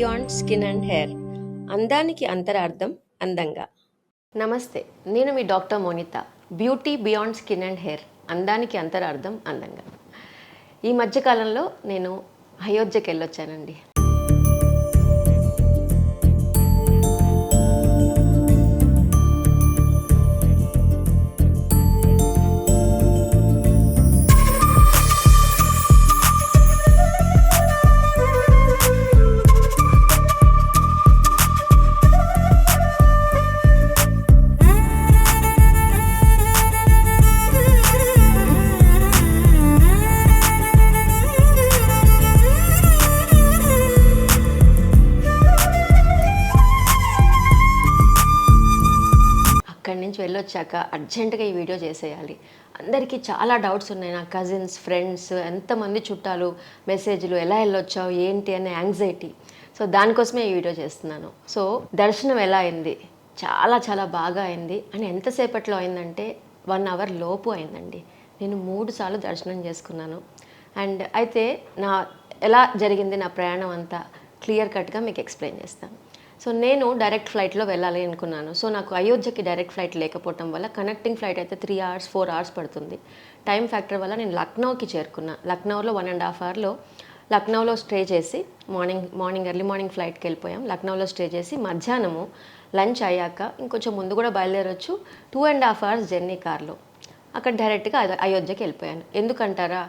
Beyond skin and hair, అందానికి అంతరార్థం అందంగా. నమస్తే, నేను మీ doctor Monitha. Beauty beyond skin and hair, అందానికి అంతరార్థం అందంగా. ఈ మధ్యకాలంలో నేను అయోధ్యకి వెళ్ళొచ్చానండి. అక్కడి నుంచి వెళ్ళొచ్చాక అర్జెంటుగా ఈ వీడియో చేసేయాలి. అందరికీ చాలా డౌట్స్ ఉన్నాయి. నా కజిన్స్, ఫ్రెండ్స్, ఎంతమంది చుట్టాలు మెసేజ్లు, ఎలా వెళ్ళొచ్చావు ఏంటి అనే యాంగ్జైటీ. సో దానికోసమే ఈ వీడియో చేస్తున్నాను. సో దర్శనం ఎలా అయింది? చాలా చాలా బాగా అయింది. అని ఎంతసేపట్లో అయిందంటే 1 అవర్ లోపు అయిందండి. నేను 3 సార్లు దర్శనం చేసుకున్నాను. అండ్ అయితే ఎలా జరిగింది నా ప్రయాణం అంతా క్లియర్ కట్గా మీకు ఎక్స్ప్లెయిన్ చేస్తాను. సో నేను డైరెక్ట్ ఫ్లైట్లో వెళ్ళాలి అనుకున్నాను. సో నాకు అయోధ్యకి డైరెక్ట్ ఫ్లైట్ లేకపోవడం వల్ల కనెక్టింగ్ ఫ్లైట్ అయితే 3 hours 4 hours పడుతుంది. టైం ఫ్యాక్టర్ వల్ల నేను లక్నోకి చేరుకున్నా. లక్నోలో 1.5 hourలో లక్నోలో స్టే చేసి ఎర్లీ మార్నింగ్ ఫ్లైట్కి వెళ్ళిపోయాం. లక్నోలో స్టే చేసి మధ్యాహ్నము లంచ్ అయ్యాక ఇంకొంచెం ముందు కూడా బయలుదేరొచ్చు. 2.5 hours జర్నీ కార్లో అక్కడ డైరెక్ట్గా అయోధ్యకి వెళ్ళిపోయాను. ఎందుకంటారా,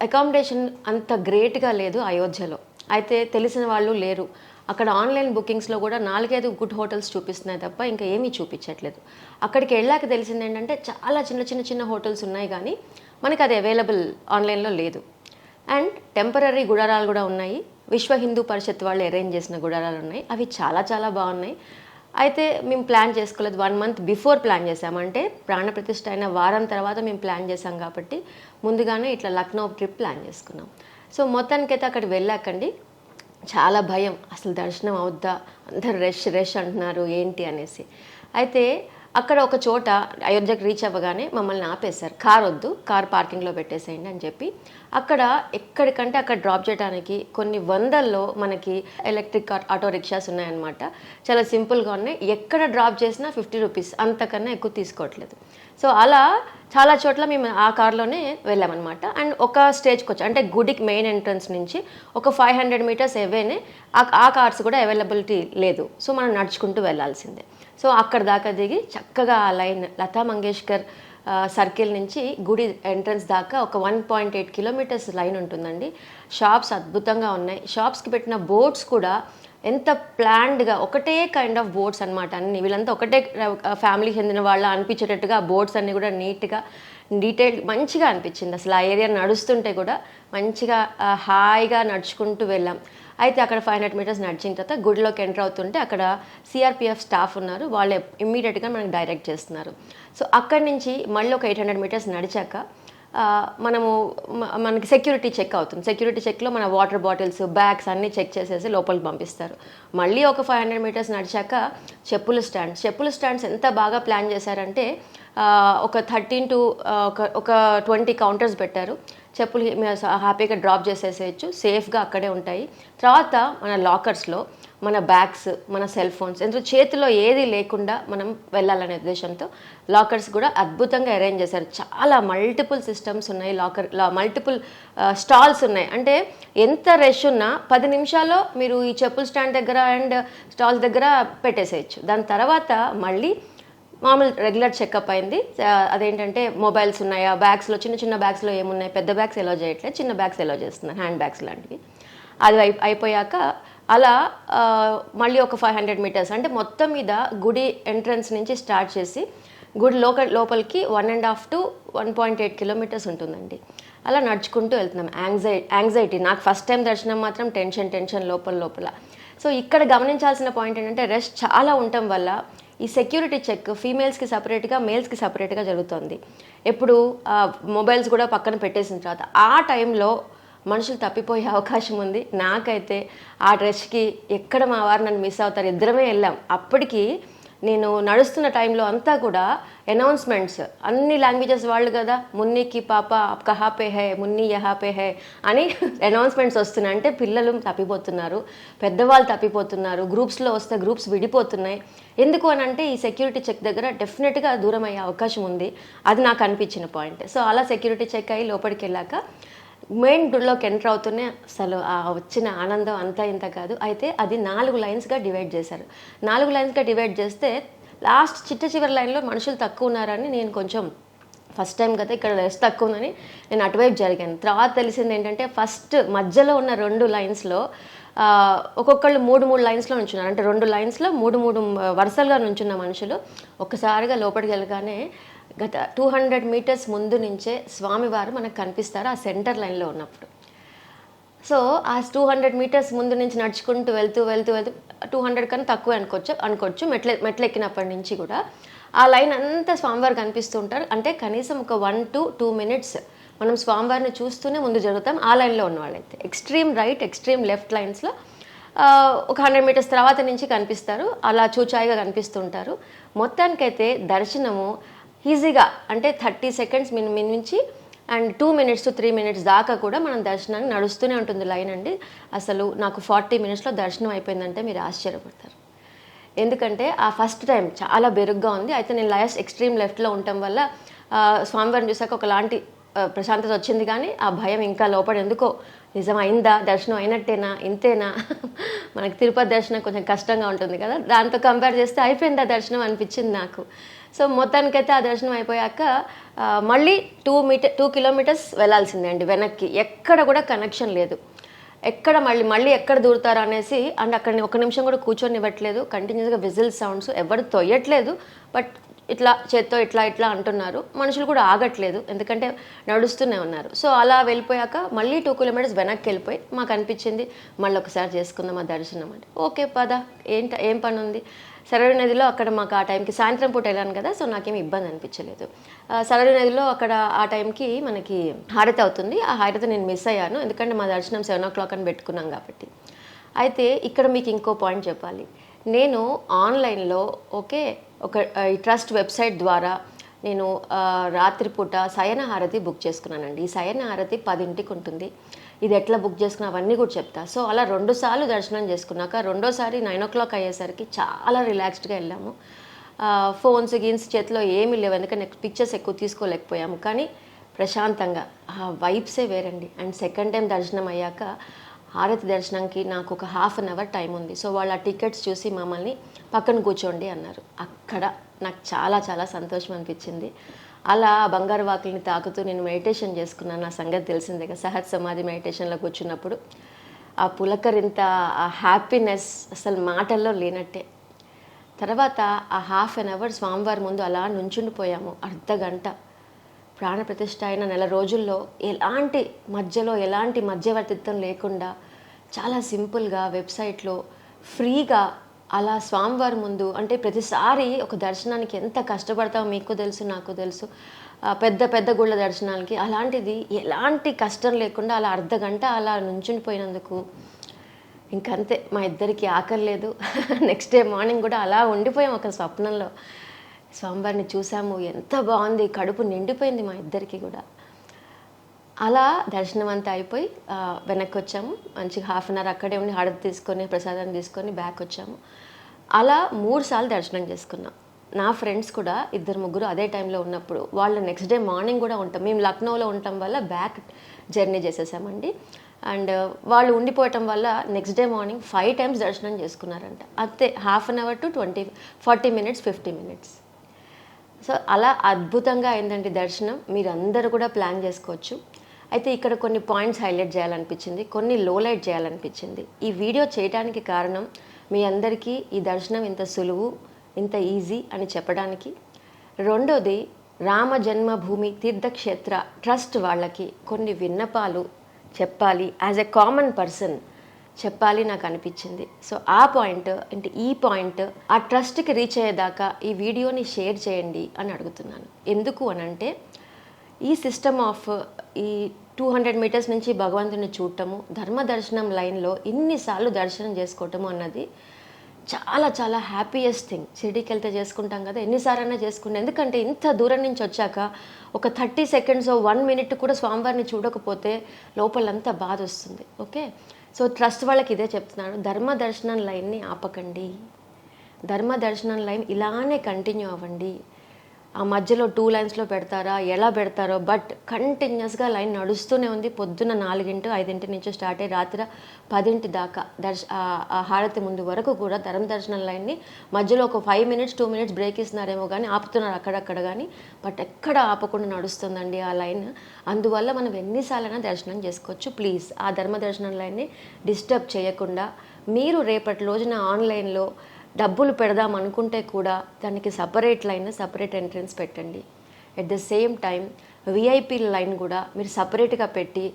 అకామిడేషన్ అంత గ్రేట్గా లేదు అయోధ్యలో. అయితే తెలిసిన వాళ్ళు లేరు అక్కడ. ఆన్లైన్ బుకింగ్స్లో కూడా 4-5 గుడ్ హోటల్స్ చూపిస్తున్నాయి తప్ప ఇంకా ఏమీ చూపించట్లేదు. అక్కడికి వెళ్ళాక తెలిసింది ఏంటంటే చాలా చిన్న హోటల్స్ ఉన్నాయి, కానీ మనకి అది అవైలబుల్ ఆన్లైన్లో లేదు. అండ్ టెంపరీ గుడారాలు కూడా ఉన్నాయి. విశ్వ హిందూ పరిషత్ వాళ్ళు అరేంజ్ చేసిన గుడారాలు ఉన్నాయి. అవి చాలా చాలా బాగున్నాయి. అయితే మేము ప్లాన్ చేసుకోలేదు. 1 month బిఫోర్ ప్లాన్ చేసామంటే ప్రాణప్రతిష్ఠ అయిన వారం తర్వాత మేము ప్లాన్ చేసాం కాబట్టి ముందుగానే ఇట్లా లక్నో ట్రిప్ ప్లాన్ చేసుకున్నాం. సో మొత్తానికైతే అక్కడికి వెళ్ళాకండి చాలా భయం, అసలు దర్శనం అవుద్దా, అందరు రష్ అంటున్నారు ఏంటి అనేసి. అయితే అక్కడ ఒక చోట అయోధ్యకు రీచ్ అవ్వగానే మమ్మల్ని ఆపేశారు. కార్ వద్దు, కార్ పార్కింగ్లో పెట్టేసేయండి అని చెప్పి. అక్కడ ఎక్కడికంటే అక్కడ డ్రాప్ చేయడానికి కొన్ని వందల్లో మనకి ఎలక్ట్రిక్ ఆటో రిక్షాస్ ఉన్నాయన్నమాట. చాలా సింపుల్గా ఉన్నాయి. ఎక్కడ డ్రాప్ చేసినా 50 rupees, అంతకన్నా ఎక్కువ తీసుకోవట్లేదు. సో అలా చాలా చోట్ల మేము ఆ కార్లోనే వెళ్ళామన్నమాట. అండ్ ఒక స్టేజ్కి వచ్చి అంటే గుడికి మెయిన్ ఎంట్రన్స్ నుంచి ఒక 500 meters అవేనే ఆ కార్స్ కూడా అవైలబిలిటీ లేదు. సో మనం నడుచుకుంటూ వెళ్ళాల్సిందే. సో అక్కడ దాకా దిగి చక్కగా ఆ లైన్ లతా మంగేష్కర్ సర్కిల్ నుంచి గుడి ఎంట్రన్స్ దాకా ఒక 1.8 kilometers లైన్ ఉంటుందండి. షాప్స్ అద్భుతంగా ఉన్నాయి. షాప్స్కి పెట్టిన బోర్డ్స్ కూడా ఎంత ప్లాన్డ్గా, ఒకటే కైండ్ ఆఫ్ బోర్డ్స్ అనమాట. అన్ని వీళ్ళంతా ఒకటే ఫ్యామిలీకి చెందిన వాళ్ళ అనిపించేటట్టుగా బోర్డ్స్ అన్నీ కూడా నీట్గా డీటెయిల్డ్ మంచిగా అనిపించింది. అసలు ఆ ఏరియా నడుస్తుంటే కూడా మంచిగా హాయిగా నడుచుకుంటూ వెళ్ళాం. అయితే అక్కడ 500 meters నడిచిన తర్వాత గుడిలోకి ఎంటర్ అవుతుంటే అక్కడ CRPF స్టాఫ్ ఉన్నారు. వాళ్ళు ఇమ్మీడియట్గా మనకి డైరెక్ట్ చేస్తున్నారు. సో అక్కడి నుంచి మళ్ళీ ఒక 800 meters నడిచాక మనకి సెక్యూరిటీ చెక్ అవుతుంది. సెక్యూరిటీ చెక్లో మన వాటర్ బాటిల్స్, బ్యాగ్స్ అన్నీ చెక్ చేసేసి లోపలికి పంపిస్తారు. మళ్ళీ ఒక 500 meters నడిచాక చెప్పుల స్టాండ్స్ ఎంత బాగా ప్లాన్ చేశారంటే ఒక 13 to 20 counters పెట్టారు. చెప్పులు హ్యాపీగా డ్రాప్ చేసేసేయచ్చు, సేఫ్గా అక్కడే ఉంటాయి. తర్వాత మన లాకర్స్లో మన బ్యాగ్స్, మన సెల్ ఫోన్స్, ఎందుకంటే చేతిలో ఏది లేకుండా మనం వెళ్ళాలనే ఉద్దేశంతో లాకర్స్ కూడా అద్భుతంగా అరేంజ్ చేశారు. చాలా మల్టిపుల్ సిస్టమ్స్ ఉన్నాయి. మల్టిపుల్ స్టాల్స్ ఉన్నాయి. అంటే ఎంత రష్ ఉన్నా 10 నిమిషాల్లో మీరు ఈ చెప్పుల స్టాండ్ దగ్గర అండ్ స్టాల్స్ దగ్గర పెట్టేసేయచ్చు. దాని తర్వాత మళ్ళీ మామూలు రెగ్యులర్ చెకప్ అయింది. అదేంటంటే మొబైల్స్ ఉన్నాయా, బ్యాగ్స్లో చిన్న బ్యాగ్స్లో ఏమున్నాయి, పెద్ద బ్యాగ్స్ ఎలా చేయట్లేదు, చిన్న బ్యాగ్స్ ఎలా చేస్తున్నారు, హ్యాండ్ బ్యాగ్స్ లాంటివి. అది అయిపోయాక అలా మళ్ళీ ఒక 500 meters అంటే మొత్తం మీద గుడి ఎంట్రన్స్ నుంచి స్టార్ట్ చేసి గుడి లోపలికి 1.5 to 1.8 kilometers ఉంటుందండి. అలా నడుచుకుంటూ వెళ్తున్నాం. యాంగ్జైటీ నాకు ఫస్ట్ టైం దర్శనం మాత్రం టెన్షన్ లోపల. సో ఇక్కడ గమనించాల్సిన పాయింట్ ఏంటంటే రష్ చాలా ఉండటం వల్ల ఈ సెక్యూరిటీ చెక్ ఫీమేల్స్కి సపరేట్గా, మేల్స్కి సపరేట్గా జరుగుతుంది. ఎప్పుడు మొబైల్స్ కూడా పక్కన పెట్టేసిన తర్వాత ఆ టైంలో మనుషులు తప్పిపోయే అవకాశం ఉంది. నాకైతే ఆ రష్కి ఎక్కడ మా వారు నన్ను మిస్ అవుతారు. ఇద్దరమే వెళ్ళాం. అప్పటికి నేను నడుస్తున్న టైంలో అంతా కూడా అనౌన్స్మెంట్స్ అన్ని లాంగ్వేజెస్ వాళ్ళు కదా, మున్నీకి పాప కహా పే హై, మున్ని యహా పే హై అని అనౌన్స్మెంట్స్ వస్తున్నాయి. అంటే పిల్లలు తప్పిపోతున్నారు, పెద్దవాళ్ళు తప్పిపోతున్నారు, గ్రూప్స్లో వస్తే గ్రూప్స్ విడిపోతున్నాయి. ఎందుకు అని అంటే ఈ సెక్యూరిటీ చెక్ దగ్గర డెఫినెట్గా దూరం అయ్యే అవకాశం ఉంది. అది నాకు అనిపించిన పాయింట్. సో అలా సెక్యూరిటీ చెక్ అయ్యి లోపలికి వెళ్ళాక మెయిన్ డోర్లోకి ఎంటర్ అవుతూనే అసలు ఆ వచ్చిన ఆనందం అంతా ఇంత కాదు. అయితే అది 4 లైన్స్గా డివైడ్ చేశారు. 4 లైన్స్గా డివైడ్ చేస్తే లాస్ట్ చివరి లైన్లో మనుషులు తక్కువ ఉన్నారని నేను కొంచెం ఫస్ట్ టైం కదా ఇక్కడ రెస్ట్ తక్కువ ఉందని నేను అటువైపు జరిగాను. తర్వాత తెలిసింది ఏంటంటే ఫస్ట్ మధ్యలో ఉన్న 2 లైన్స్లో ఒక్కొక్కళ్ళు 3 లైన్స్లో నుంచున్నారు. అంటే 2 లైన్స్లో 3 వరుసలుగా నుంచున్న మనుషులు ఒక్కసారిగా లోపలికి వెళ్ళగానే గత 200 మీటర్స్ ముందు నుంచే స్వామివారు మనకు కనిపిస్తారు ఆ సెంటర్ లైన్లో ఉన్నప్పుడు. సో ఆ 200 మీటర్స్ ముందు నుంచి నడుచుకుంటూ వెళ్తూ 200 కన్నా తక్కువ అనుకోవచ్చు మెట్లెక్కినప్పటి నుంచి కూడా ఆ లైన్ అంతా స్వామివారు కనిపిస్తూ ఉంటారు. అంటే కనీసం ఒక 1 to 2 minutes మనం స్వామివారిని చూస్తూనే ముందు జరుగుతాం. ఆ లైన్లో ఉన్న వాళ్ళైతే ఎక్స్ట్రీమ్ రైట్, ఎక్స్ట్రీమ్ లెఫ్ట్ లైన్స్లో ఒక 100 మీటర్స్ తర్వాత నుంచి కనిపిస్తారు. అలా చూచాయిగా కనిపిస్తుంటారు. మొత్తానికైతే దర్శనము ఈజీగా అంటే 30 seconds నుంచి అండ్ 2 minutes to 3 minutes దాకా కూడా మనం దర్శనాన్ని నడుస్తూనే ఉంటుంది లైన్ అండి. అసలు నాకు 40 minutesలో దర్శనం అయిపోయిందంటే మీరు ఆశ్చర్యపడతారు. ఎందుకంటే ఆ ఫస్ట్ టైం చాలా బెరుగ్గా ఉంది. అయితే నేను ఎక్స్ట్రీమ్ లెఫ్ట్లో ఉండటం వల్ల స్వామివారిని చూసాక ఒకలాంటి ప్రశాంతత వచ్చింది. కానీ ఆ భయం ఇంకా లోపల ఎందుకో నిజం అయిందా, దర్శనం అయినట్టేనా, ఇంతేనా, మనకి తిరుపతి దర్శనం కొంచెం కష్టంగా ఉంటుంది కదా, దాంతో కంపేర్ చేస్తే అయిపోయిందా దర్శనం అనిపించింది నాకు. సో మొత్తానికైతే ఆ దర్శనం అయిపోయాక మళ్ళీ 2 kilometers వెళ్ళాల్సిందే అండి వెనక్కి. ఎక్కడ కూడా కనెక్షన్ లేదు. ఎక్కడ మళ్ళీ ఎక్కడ దూరుతారు అనేసి అండ్ అక్కడ 1 నిమిషం కూడా కూర్చొని ఇవ్వట్లేదు. కంటిన్యూస్గా విజిల్ సౌండ్స్, ఎవరు తొయ్యట్లేదు, బట్ ఇట్లా చేత్తో ఇట్లా అంటున్నారు. మనుషులు కూడా ఆగట్లేదు, ఎందుకంటే నడుస్తూనే ఉన్నారు. సో అలా వెళ్ళిపోయాక మళ్ళీ 2 kilometers వెనక్కి వెళ్ళిపోయి మాకు అనిపించింది మళ్ళీ ఒకసారి చేసుకుందాం ఆ దర్శనం అంటే. ఓకే పద, ఏం పని ఉంది. సరయూ నదిలో అక్కడ మాకు ఆ టైంకి సాయంత్రం పూట వెళ్ళాను కదా, సో నాకేమి ఇబ్బంది అనిపించలేదు. సరయూ నదిలో అక్కడ ఆ టైంకి మనకి హారతి అవుతుంది. ఆ హారతి నేను మిస్ అయ్యాను, ఎందుకంటే మా దర్శనం 7 o'clock అని పెట్టుకున్నాం కాబట్టి. అయితే ఇక్కడ మీకు ఇంకో పాయింట్ చెప్పాలి. నేను ఆన్లైన్లో ఒక ఈ ట్రస్ట్ వెబ్సైట్ ద్వారా నేను రాత్రిపూట శయన హారతి బుక్ చేసుకున్నానండి. ఈ శయన హారతి 10 ఉంటుంది. ఇది ఎట్లా బుక్ చేసుకున్నా అవన్నీ కూడా చెప్తా. సో అలా 2 సార్లు దర్శనం చేసుకున్నాక రెండోసారి 9 o'clock అయ్యేసరికి చాలా రిలాక్స్డ్గా వెళ్ళాము. ఫోన్స్ చేతిలో ఏమీ లేవు, ఎందుకంటే పిక్చర్స్ ఎక్కువ తీసుకోలేకపోయాము. కానీ ప్రశాంతంగా ఆ వైబ్సే వేరండి. అండ్ సెకండ్ టైం దర్శనం అయ్యాక హారతి దర్శనంకి నాకు ఒక 1/2 hour టైం ఉంది. సో వాళ్ళ టికెట్స్ చూసి మమ్మల్ని పక్కన కూర్చోండి అన్నారు. అక్కడ నాకు చాలా చాలా సంతోషం అనిపించింది. అలా బంగారు వాకుల్ని తాకుతూ నేను మెడిటేషన్ చేసుకున్నాను. నా సంగతి తెలిసిందే కదా, సహజ్ సమాధి మెడిటేషన్లో కూర్చున్నప్పుడు ఆ పులకరింత, ఆ హ్యాపీనెస్ అసలు మాటల్లో లేనట్టే. తర్వాత ఆ 1/2 hour స్వామివారి ముందు అలా నుంచుండిపోయాము. అర్ధగంట ప్రాణప్రతిష్ఠ అయిన 1 రోజుల్లో మధ్యలో ఎలాంటి మధ్యవర్తిత్వం లేకుండా చాలా సింపుల్గా వెబ్సైట్లో ఫ్రీగా అలా స్వామివారి ముందు. అంటే ప్రతిసారి ఒక దర్శనానికి ఎంత కష్టపడతామో మీకు తెలుసు, నాకు తెలుసు, పెద్ద గుళ్ళ దర్శనాలకి. అలాంటిది ఎలాంటి కష్టం లేకుండా అలా అర్ధగంట అలా నుంచుండిపోయినందుకు ఇంకంతే, మా ఇద్దరికి ఆకలి లేదు. నెక్స్ట్ డే మార్నింగ్ కూడా అలా ఉండిపోయాం ఒక స్వప్నంలో. స్వామివారిని చూసాము, ఎంత బాగుంది, కడుపు నిండిపోయింది మా ఇద్దరికి కూడా. అలా దర్శనం అంతా అయిపోయి వెనక్కి వచ్చాము. మంచిగా 1/2 hour అక్కడే ఉండి హారతి తీసుకొని ప్రసాదాన్ని తీసుకొని బ్యాక్ వచ్చాము. అలా 3 సార్లు దర్శనం చేసుకున్నాం. నా ఫ్రెండ్స్ కూడా 2-3 అదే టైంలో ఉన్నప్పుడు వాళ్ళు నెక్స్ట్ డే మార్నింగ్ కూడా ఉంటాం. మేము లక్నోలో ఉండటం వల్ల బ్యాక్ జర్నీ చేసేసామండి. అండ్ వాళ్ళు ఉండిపోవటం వల్ల నెక్స్ట్ డే మార్నింగ్ 5 times దర్శనం చేసుకున్నారంట. అంతే 1/2 hour to 40 minutes 50 minutes. So అలా అద్భుతంగా అయిందండి దర్శనం. మీరందరూ కూడా ప్లాన్ చేసుకోవచ్చు. అయితే ఇక్కడ కొన్ని పాయింట్స్ హైలైట్ చేయాలనిపించింది, కొన్ని లోలైట్ చేయాలనిపించింది. ఈ వీడియో చేయడానికి కారణం మీ అందరికీ ఈ దర్శనం ఇంత సులువు, ఇంత ఈజీ అని చెప్పడానికి. రెండోది, రామ జన్మభూమి తీర్థక్షేత్ర ట్రస్ట్ వాళ్ళకి కొన్ని విన్నపాలు చెప్పాలి, యాజ్ ఎ కామన్ పర్సన్ చెప్పాలి నాకు అనిపించింది. సో ఆ పాయింట్ అంటే ఈ పాయింట్ ఆ ట్రస్ట్కి రీచ్ అయ్యేదాకా ఈ వీడియోని షేర్ చేయండి అని అడుగుతున్నాను. ఎందుకు అనంటే ఈ సిస్టమ్ ఆఫ్ ఈ 200 meters నుంచి భగవంతుని చూడటము, ధర్మ దర్శనం లైన్లో ఇన్నిసార్లు దర్శనం చేసుకోవటము అన్నది చాలా చాలా హ్యాపీయెస్ట్ థింగ్. షిరిడీకి వెళ్తే చేసుకుంటాం కదా, ఎన్నిసార్లైనా చేసుకుంటాం. ఎందుకంటే ఇంత దూరం నుంచి వచ్చాక ఒక 30 సెకండ్స్ 1 మినిట్ కూడా స్వామివారిని చూడకపోతే లోపలంతా బాధ వస్తుంది. ఓకే, సో ట్రస్ట్ వాళ్ళకి ఇదే చెప్తున్నాను, ధర్మ దర్శనం లైన్ని ఆపకండి. ధర్మ దర్శనం లైన్ ఇలానే కంటిన్యూ అవ్వండి. ఆ మధ్యలో 2 లైన్స్లో పెడతారా, ఎలా పెడతారో, బట్ కంటిన్యూస్గా లైన్ నడుస్తూనే ఉంది. పొద్దున్న 4-5 నుంచి స్టార్ట్ అయ్యి రాత్రి 10 దాకా ఆ హారతి ముందు వరకు కూడా ధర్మ దర్శనం లైన్ని మధ్యలో ఒక 5 మినిట్స్ 2 మినిట్స్ బ్రేక్ ఇస్తున్నారేమో కానీ ఆపుతున్నారు అక్కడక్కడ కానీ, బట్ ఎక్కడ ఆపకుండా నడుస్తుందండి ఆ లైన్. అందువల్ల మనం ఎన్నిసార్లైనా దర్శనం చేసుకోవచ్చు. ప్లీజ్ ఆ ధర్మ దర్శనం లైన్ని డిస్టర్బ్ చేయకుండా మీరు రేపటి రోజున ఆన్లైన్లో డబ్బులు పెడదాం అనుకుంటే కూడా దానికి సపరేట్ లైన్, సపరేట్ ఎంట్రన్స్ పెట్టండి. At the same time VIP line కూడా మీరు సపరేట్గా పెట్టి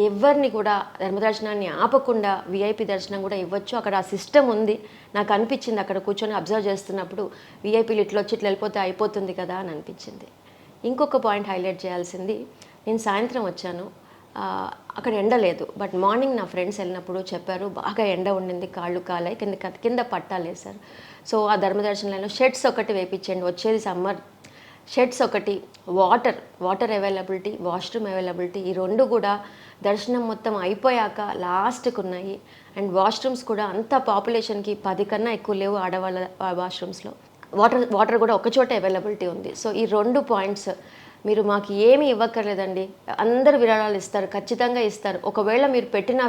ఎవరిని కూడా ధర్మదర్శనాన్ని ఆపకుండా విఐపీ దర్శనం కూడా ఇవ్వచ్చు. అక్కడ ఆ సిస్టమ్ ఉంది. నాకు అనిపించింది అక్కడ కూర్చొని అబ్జర్వ్ చేస్తున్నప్పుడు, విఐపీలు ఇట్లా వచ్చి ఇట్లా వెళ్ళిపోతే అయిపోతుంది కదా అని అనిపించింది. ఇంకొక పాయింట్ హైలైట్ చేయాల్సింది, నేను సాయంత్రం వచ్చాను, అక్కడ ఎండ లేదు. బట్ మార్నింగ్ నా ఫ్రెండ్స్ వెళ్ళినప్పుడు చెప్పారు బాగా ఎండ ఉండింది, కాళ్ళు కాలాయి, కింద పట్టాలు వేశారు. సో ఆ ధర్మదర్శనంలో షెడ్స్ ఒకటి వేయించండి, వచ్చేది సమ్మర్. షెడ్స్ ఒకటి, వాటర్ అవైలబిలిటీ, వాష్రూమ్ అవైలబిలిటీ, ఈ 2 కూడా దర్శనం మొత్తం అయిపోయాక లాస్ట్కి ఉన్నాయి. అండ్ వాష్రూమ్స్ కూడా అంత పాపులేషన్కి 10 కన్నా ఎక్కువ లేవు ఆడవాళ్ళ వాష్రూమ్స్లో. వాటర్ కూడా ఒకచోట అవైలబిలిటీ ఉంది. సో ఈ 2 పాయింట్స్ మీరు మాకు ఏమీ ఇవ్వక్కర్లేదండి, అందరు విరాళాలు ఇస్తారు, ఖచ్చితంగా ఇస్తారు. ఒకవేళ మీరు పెట్టిన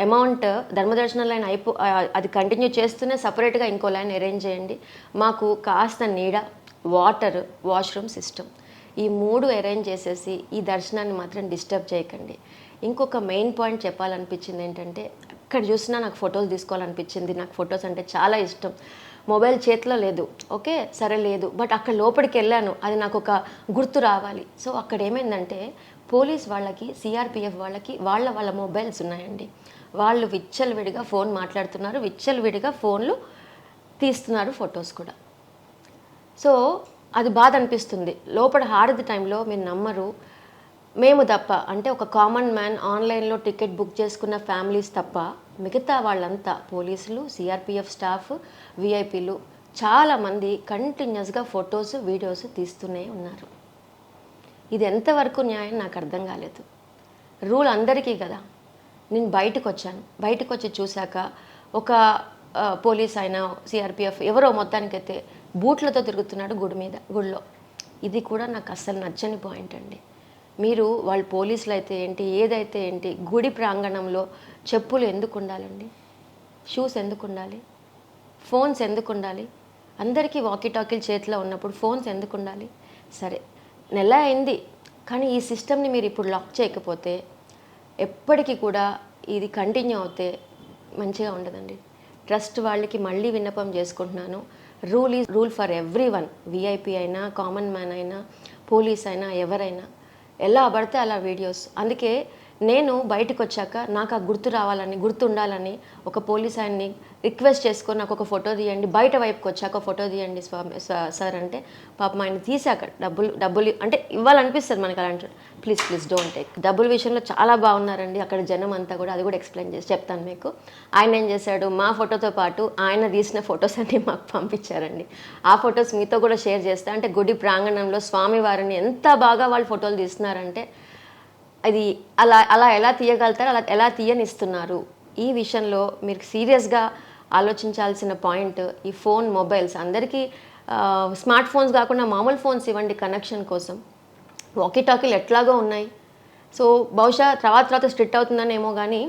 అమౌంట్ ధర్మదర్శనం లైన్ అది కంటిన్యూ చేస్తూనే సపరేట్గా ఇంకో లైన్ అరేంజ్ చేయండి. మాకు కాస్త నీడ, వాటర్, వాష్రూమ్ సిస్టమ్, ఈ 3 అరేంజ్ చేసేసి ఈ దర్శనాన్ని మాత్రం డిస్టర్బ్ చేయకండి. ఇంకొక మెయిన్ పాయింట్ చెప్పాలనిపించింది ఏంటంటే, అక్కడ చూసినా నాకు ఫొటోస్ తీసుకోవాలనిపించింది. నాకు ఫొటోస్ అంటే చాలా ఇష్టం. మొబైల్ చేతిలో లేదు, ఓకే సరే లేదు, బట్ అక్కడ లోపలికి వెళ్ళాను, అది నాకు ఒక గుర్తు రావాలి. సో అక్కడ ఏమైందంటే పోలీస్ వాళ్ళకి, సిఆర్పిఎఫ్ వాళ్ళకి వాళ్ళ మొబైల్స్ ఉన్నాయండి. వాళ్ళు విచ్చలవిడిగా ఫోన్ మాట్లాడుతున్నారు, విచ్చలవిడిగా ఫోన్లు తీస్తున్నారు, ఫొటోస్ కూడా. సో అది బాధ అనిపిస్తుంది. లోపల హారతి టైంలో మీరు నమ్మరు, మేము తప్ప, అంటే ఒక కామన్ మ్యాన్ ఆన్లైన్లో టికెట్ బుక్ చేసుకున్న ఫ్యామిలీస్ తప్ప మిగతా వాళ్ళంతా పోలీసులు, సిఆర్పిఎఫ్ స్టాఫ్, విఐపీలు చాలామంది కంటిన్యూస్గా ఫొటోస్, వీడియోస్ తీస్తూనే ఉన్నారు. ఇది ఎంతవరకు న్యాయం నాకు అర్థం కాలేదు. రూల్ అందరికీ కదా. నేను బయటకు వచ్చి చూశాక ఒక పోలీస్ అయినా సిఆర్పిఎఫ్ ఎవరో మొత్తానికైతే బూట్లతో తిరుగుతున్నాడు గుడిలో. ఇది కూడా నాకు అస్సలు నచ్చని పాయింట్ అండి. మీరు వాళ్ళు పోలీసులు అయితే ఏంటి, ఏదైతే ఏంటి, గుడి ప్రాంగణంలో చెప్పులు ఎందుకు ఉండాలండి, షూస్ ఎందుకు ఉండాలి, ఫోన్స్ ఎందుకు ఉండాలి, అందరికీ వాకీటాకీలు చేతిలో ఉన్నప్పుడు ఫోన్స్ ఎందుకు ఉండాలి? సరే నెల అయింది, కానీ ఈ సిస్టమ్ని మీరు ఇప్పుడు లాక్ చేయకపోతే ఎప్పటికీ కూడా ఇది కంటిన్యూ అవుతే మంచిగా ఉండదండి. ట్రస్ట్ వాళ్ళకి మళ్ళీ విన్నపం చేసుకుంటున్నాను, రూల్ ఫర్ ఎవ్రీవన్, విఐపీ అయినా, కామన్ మ్యాన్ అయినా, పోలీస్ అయినా, ఎవరైనా ఎలా పడితే అలా వీడియోస్. అందుకే నేను బయటకు వచ్చాక నాకు ఆ గుర్తు ఉండాలని ఒక పోలీస్ ఆయన్ని రిక్వెస్ట్ చేసుకొని నాకు ఒక ఫోటో తీయండి, బయట వైపుకి వచ్చాక ఫోటో తీయండి స్వామి సార్ అంటే, పాపం ఆయన తీసాక డబ్బులు అంటే ఇవ్వాలనిపిస్తుంది మనకి. అలాంటి ప్లీజ్ డోంట్ టేక్. డబ్బుల విషయంలో చాలా బాగున్నారండి అక్కడ జనం అంతా కూడా, అది కూడా ఎక్స్ప్లెయిన్ చేసి చెప్తాను మీకు. ఆయన ఏం చేశాడు, మా ఫోటోతో పాటు ఆయన తీసిన ఫొటోస్ అన్ని మాకు పంపించారండి. ఆ ఫొటోస్ మీతో కూడా షేర్ చేస్తా. అంటే గుడి ప్రాంగణంలో స్వామివారిని ఎంత బాగా వాళ్ళు ఫోటోలు తీస్తున్నారంటే, అది అలా ఎలా తీయగలుగుతారు, అలా ఎలా తీయనిస్తున్నారు. ఈ విషయంలో మీరు సీరియస్గా ఆలోచించాల్సిన పాయింట్, ఈ ఫోన్, మొబైల్స్ అందరికీ స్మార్ట్ ఫోన్స్ కాకుండా మామూలు ఫోన్స్ ఇవ్వండి కనెక్షన్ కోసం. వాకీటాకీలు ఎట్లాగో ఉన్నాయి. సో బహుశా తర్వాత స్ట్రిక్ట్ అవుతుందనేమో, కానీ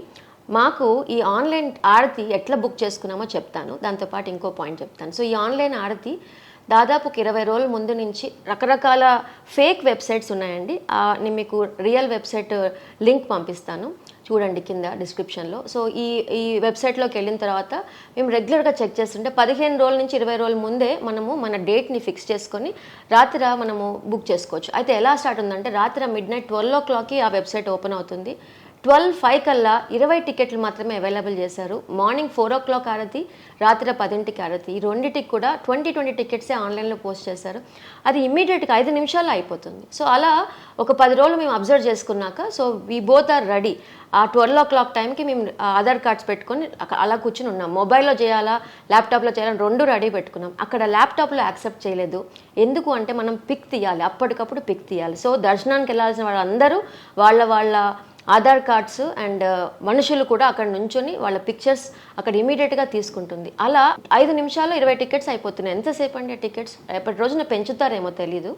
మాకు ఈ ఆన్లైన్ ఆరతి ఎట్లా బుక్ చేసుకున్నామో చెప్తాను, దాంతోపాటు ఇంకో పాయింట్ చెప్తాను. సో ఈ ఆన్లైన్ ఆరతి దాదాపు 20 రోజుల ముందు నుంచి రకరకాల ఫేక్ వెబ్సైట్స్ ఉన్నాయండి. నేను మీకు రియల్ వెబ్సైట్ లింక్ పంపిస్తాను, చూడండి కింద డిస్క్రిప్షన్లో. సో ఈ వెబ్సైట్లోకి వెళ్ళిన తర్వాత మేము రెగ్యులర్గా చెక్ చేస్తుంటే 15 రోజుల నుంచి 20 రోజుల ముందే మనము మన డేట్ని ఫిక్స్ చేసుకొని రాత్రి మనము బుక్ చేసుకోవచ్చు. అయితే ఎలా స్టార్ట్ ఉందంటే, రాత్రి midnight 12 o'clockకి ఆ వెబ్సైట్ ఓపెన్ అవుతుంది. 12:05 కల్లా 20 టికెట్లు మాత్రమే అవైలబుల్ చేశారు. మార్నింగ్ 4:00 ఆరతి, రాత్రి 10కి ఆరతి. ఈ రెండింటికి కూడా 20 టికెట్సే ఆన్లైన్లో పోస్ట్ చేశారు. అది ఇమ్మీడియట్గా 5 నిమిషాల్లో అయిపోతుంది. సో అలా ఒక 10 రోజులు మేము అబ్జర్వ్ చేసుకున్నాక so we both are ready. ఆ 12:00 టైంకి మేము ఆధార్ కార్డ్స్ పెట్టుకొని అలా కూర్చుని ఉన్నాం. మొబైల్లో చేయాలా, ల్యాప్టాప్లో చేయాలని 2 రెడీ పెట్టుకున్నాం. అక్కడ ల్యాప్టాప్లో యాక్సెప్ట్ చేయలేదు. ఎందుకు అంటే మనం పిక్ తీయాలి, అప్పటికప్పుడు పిక్ తీయాలి. సో దర్శనానికి వెళ్ళాల్సిన వాళ్ళందరూ వాళ్ళ ఆధార్ కార్డ్స్ అండ్ మనుషులు కూడా అక్కడ నుంచొని వాళ్ళ పిక్చర్స్ అక్కడ ఇమీడియట్గా తీసుకుంటుంది. అలా 5 నిమిషాల్లో 20 టికెట్స్ అయిపోతున్నాయి. ఎంతసేపు అండి టికెట్స్? ఎప్పటి రోజున పెంచుతారేమో తెలీదు,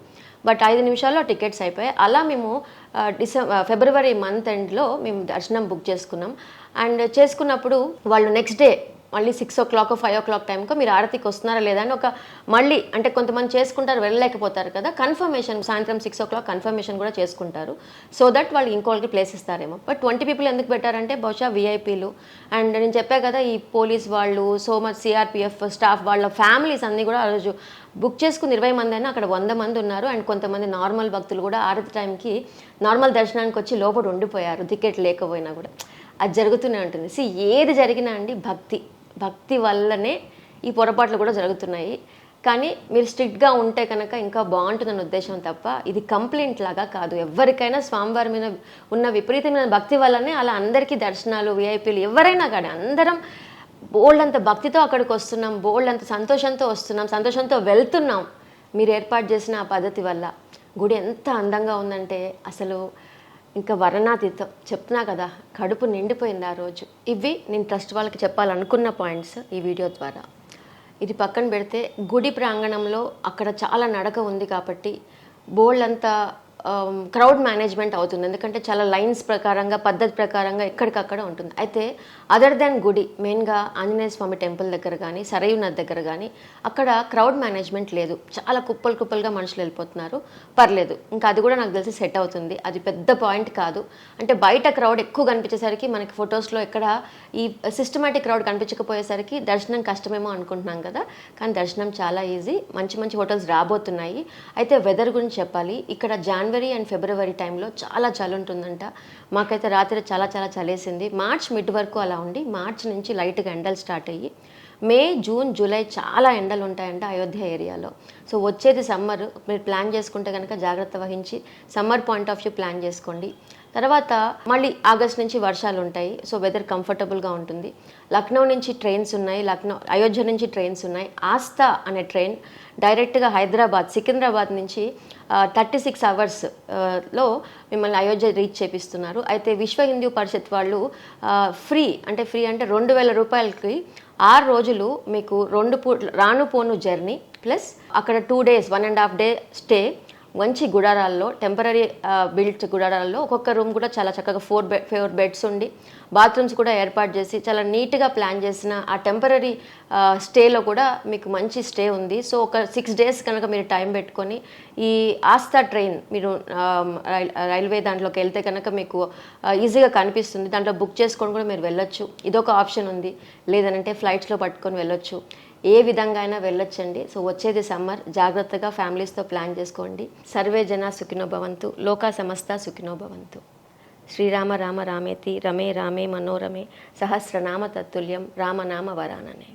బట్ 5 నిమిషాల్లో టికెట్స్ అయిపోయాయి. అలా మేము ఫిబ్రవరి మంత్ ఎండ్లో మేము దర్శనం బుక్ చేసుకున్నాం. అండ్ చేసుకున్నప్పుడు వాళ్ళు నెక్స్ట్ డే మళ్ళీ 6:00 5:00 టైంకో మీరు ఆరతికి వస్తున్నారా లేదా అని ఒక మళ్ళీ అంటే కొంతమంది చేసుకుంటారు, వెళ్ళలేకపోతారు కదా, కన్ఫర్మేషన్ సాయంత్రం 6:00 కన్ఫర్మేషన్ కూడా చేసుకుంటారు. సో దట్ వాళ్ళు ఇంకోళ్ళకి ప్లేస్ ఇస్తారేమో. బట్ 20 పీపుల్ ఎందుకు పెట్టారంటే బహుశా విఐపీలు అండ్ నేను చెప్పా కదా ఈ పోలీస్ వాళ్ళు, సో మచ్ సిఆర్పిఎఫ్ స్టాఫ్ వాళ్ళ ఫ్యామిలీస్ అన్నీ కూడా ఆ రోజు బుక్ చేసుకుని 20 మంది అయినా అక్కడ 100 మంది ఉన్నారు. అండ్ కొంతమంది నార్మల్ భక్తులు కూడా ఆరతి టైంకి నార్మల్ దర్శనానికి వచ్చి లోపల ఉండిపోయారు టికెట్ లేకపోయినా కూడా. అది జరుగుతూనే ఉంటుంది. ఏది జరిగినా అండి భక్తి వల్లనే ఈ పొరపాట్లు కూడా జరుగుతున్నాయి. కానీ మీరు స్ట్రిక్ట్గా ఉంటే కనుక ఇంకా బాగుంటుందన్న ఉద్దేశం తప్ప ఇది కంప్లైంట్ లాగా కాదు. ఎవరికైనా స్వామివారి మీద ఉన్న విపరీతమైన భక్తి వల్లనే అలా అందరికీ దర్శనాలు, విఐపీలు ఎవరైనా కానీ అందరం బోల్డ్ భక్తితో అక్కడికి వస్తున్నాం, బోల్డ్ సంతోషంతో వస్తున్నాం, సంతోషంతో వెళ్తున్నాం. మీరు ఏర్పాటు చేసిన ఆ పద్ధతి వల్ల గుడి ఎంత అందంగా ఉందంటే అసలు ఇంకా వర్ణనాతీతం. చెప్తున్నా కదా, కడుపు నిండిపోయింది ఆ రోజు. ఇవి నేను ట్రస్ట్ వాళ్ళకి చెప్పాలనుకున్న పాయింట్స్ ఈ వీడియో ద్వారా. ఇది పక్కన పెడితే గుడి ప్రాంగణంలో అక్కడ చాలా నడక ఉంది కాబట్టి బోల్డ్ అంతా క్రౌడ్ మేనేజ్మెంట్ అవుతుంది. ఎందుకంటే చాలా లైన్స్ ప్రకారంగా, పద్ధతి ప్రకారంగా ఎక్కడికక్కడ ఉంటుంది. అయితే అదర్ దాన్ గుడి మెయిన్గా ఆంజనేయ స్వామి టెంపుల్ దగ్గర కానీ, సరయూ నది దగ్గర కానీ అక్కడ క్రౌడ్ మేనేజ్మెంట్ లేదు. చాలా కుప్పలుగా మనుషులు వెళ్ళిపోతున్నారు. పర్లేదు, ఇంకా అది కూడా నాకు తెలిసి సెట్ అవుతుంది. అది పెద్ద పాయింట్ కాదు. అంటే బయట క్రౌడ్ ఎక్కువ కనిపించేసరికి మనకి ఫొటోస్లో ఎక్కడ ఈ సిస్టమేటిక్ క్రౌడ్ కనిపించకపోయేసరికి దర్శనం కష్టమేమో అనుకుంటున్నాం కదా, కానీ దర్శనం చాలా ఈజీ. మంచి హోటల్స్ రాబోతున్నాయి. అయితే వెదర్ గురించి చెప్పాలి. ఇక్కడ జనవరి అండ్ ఫిబ్రవరి టైంలో చాలా చలి ఉంటుందంట. మాకైతే రాత్రి చాలా చలేసింది. మార్చ్ మిడ్ వరకు అలా ఉండి మార్చ్ నుంచి లైట్గా ఎండలు స్టార్ట్ అయ్యి మే, జూన్, జూలై చాలా ఎండలు ఉంటాయంట అయోధ్య ఏరియాలో. సో వచ్చేది సమ్మర్. మీరు ప్లాన్ చేసుకుంటే కనుక జాగ్రత్త వహించి summer point of view plan చేసుకోండి. తర్వాత మళ్ళీ ఆగస్ట్ నుంచి వర్షాలు ఉంటాయి. సో వెదర్ కంఫర్టబుల్గా ఉంటుంది. లక్నో నుంచి ట్రైన్స్ ఉన్నాయి, అయోధ్య నుంచి ట్రైన్స్ ఉన్నాయి. ఆస్థా అనే ట్రైన్ డైరెక్ట్గా హైదరాబాద్, సికింద్రాబాద్ నుంచి 36 అవర్స్లో మిమ్మల్ని అయోధ్య రీచ్ చేపిస్తున్నారు. అయితే విశ్వ హిందూ పరిషత్ వాళ్ళు ఫ్రీ అంటే 2,000 రూపాయలకి 6 రోజులు మీకు 2 రాను పోను జర్నీ ప్లస్ అక్కడ 2 days 1.5 day స్టే, మంచి గుడారాల్లో, టెంపరీ బిల్ట్ గుడారాల్లో. ఒక్కొక్క రూమ్ కూడా చాలా చక్కగా 4 బెడ్స్ ఉండి బాత్రూమ్స్ కూడా ఏర్పాటు చేసి చాలా నీట్గా ప్లాన్ చేసిన ఆ టెంపరీ స్టేలో కూడా మీకు మంచి స్టే ఉంది. సో ఒక 6 days కనుక మీరు టైం పెట్టుకొని ఈ ఆస్థా ట్రైన్ మీరు రైల్వే దాంట్లోకి వెళ్తే కనుక మీకు ఈజీగా కనిపిస్తుంది. దాంట్లో బుక్ చేసుకొని కూడా మీరు వెళ్ళొచ్చు. ఇదొక ఆప్షన్ ఉంది. లేదనంటే ఫ్లైట్స్లో పట్టుకొని వెళ్ళొచ్చు. ఏ విధంగా అయినా వెళ్ళొచ్చండి. సో వచ్చేది సమ్మర్. జాగ్రత్తగా ఫ్యామిలీస్తో ప్లాన్ చేసుకోండి. సర్వే జన సుఖినో భవంతు, లోకా సమస్త సుఖినో భవంతు. శ్రీరామ రామ రామేతి రమే రామే మనోరమే సహస్రనామ తత్తుల్యం రామనామ వరాననే.